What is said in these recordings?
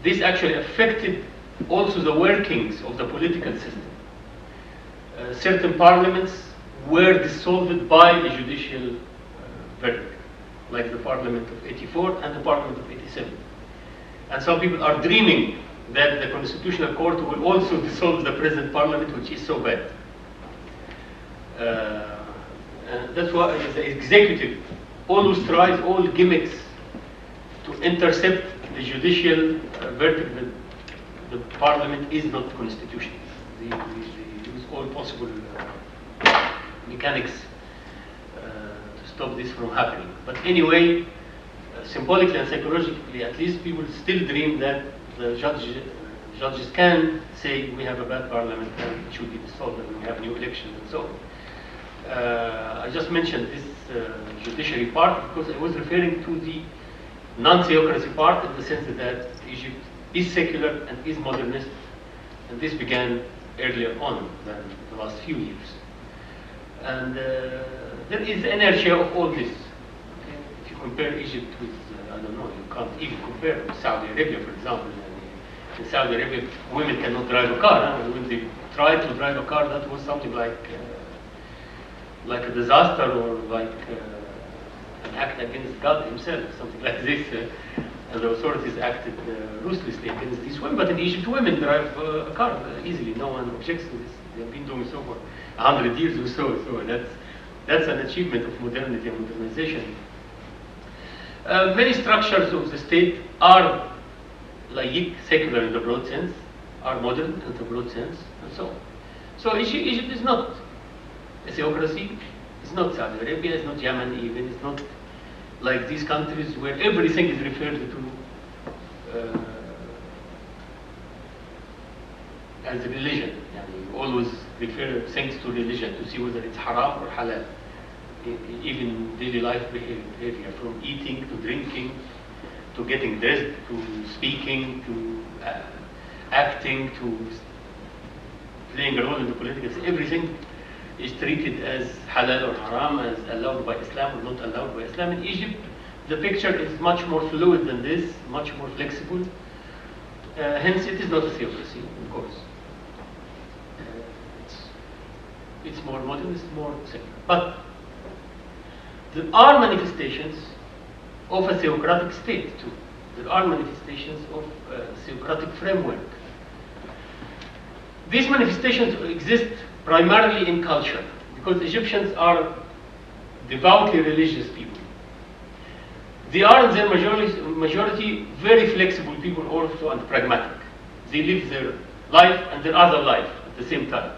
this actually affected also the workings of the political system. Certain parliaments were dissolved by a judicial verdict, like the Parliament of '84 and the Parliament of '87. And some people are dreaming that the Constitutional Court will also dissolve the present Parliament, which is so bad. And that's why the executive always tries all gimmicks to intercept the judicial verdict that the Parliament is not constitutional. They use all possible mechanics to stop this from happening. But anyway, symbolically and psychologically, at least people still dream that the judges can say we have a bad Parliament and it should be dissolved and we have new elections and so on. I just mentioned this judiciary part because I was referring to the non-theocracy part in the sense that Egypt is secular and is modernist, and this began earlier on than the last few years. And there is inertia of all this. Okay? If you compare Egypt with, I don't know, you can't even compare with Saudi Arabia, for example. In Saudi Arabia, women cannot drive a car. Huh? When they tried to drive a car, that was something like a disaster or like an act against God himself, something like this. And the authorities acted ruthlessly against these women. But in Egypt, women drive a car easily. No one objects to this. They have been doing so for 100 years or so. So that's an achievement of modernity and modernization. Many structures of the state are laïque, secular in the broad sense, are modern in the broad sense, and so on. So Egypt is not a theocracy, it's not Saudi Arabia, it's not Yemen even, it's not like these countries where everything is referred to as religion. You always refer things to religion to see whether it's haram or halal. Even daily life behavior, from eating to drinking, to getting dressed, to speaking, to acting, to playing a role in the political system, everything is treated as halal or haram, as allowed by Islam or not allowed by Islam. In Egypt, the picture is much more fluid than this, much more flexible. Hence, it is not a theocracy, of course. It's more modern, it's more secular. But there are manifestations of a theocratic state too. There are manifestations of a theocratic framework. These manifestations exist primarily in culture, because Egyptians are devoutly religious people. They are in their majority very flexible people also and pragmatic. They live their life and their other life at the same time.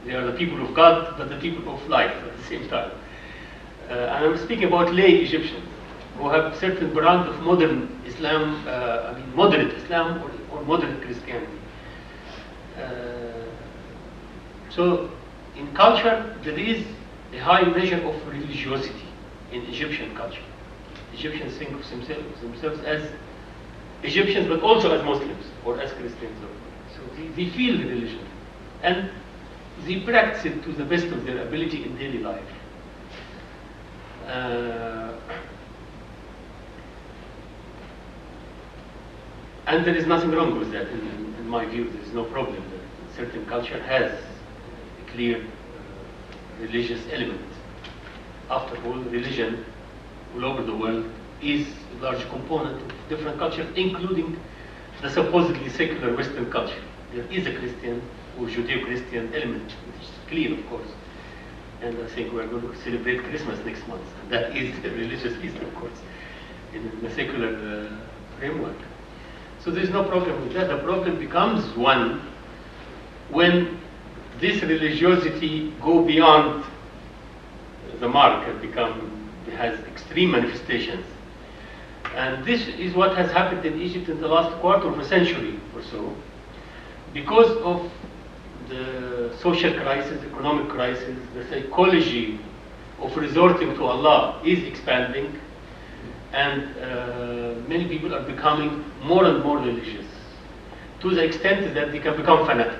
They are the people of God, but the people of life at the same time. And I'm speaking about lay Egyptians who have certain brand of modern Islam, moderate Islam or moderate Christianity. So in culture, there is a high measure of religiosity in Egyptian culture. Egyptians think of themselves as Egyptians, but also as Muslims or as Christians. So they feel religion, and they practice it to the best of their ability in daily life. And there is nothing wrong with that. In my view, there is no problem. That certain culture has a clear religious element. After all, religion all over the world is a large component of different cultures, including the supposedly secular Western culture. There is a Christian or Judeo-Christian element, which is clear, of course. And I think we're going to celebrate Christmas next month. And that is a religious Easter, of course, in the secular framework. So there's no problem with that. The problem becomes one when this religiosity go beyond the mark and has extreme manifestations. And this is what has happened in Egypt in the last quarter of a century or so, because of the social crisis, economic crisis, the psychology of resorting to Allah is expanding, and many people are becoming more and more religious, to the extent that they can become fanatic.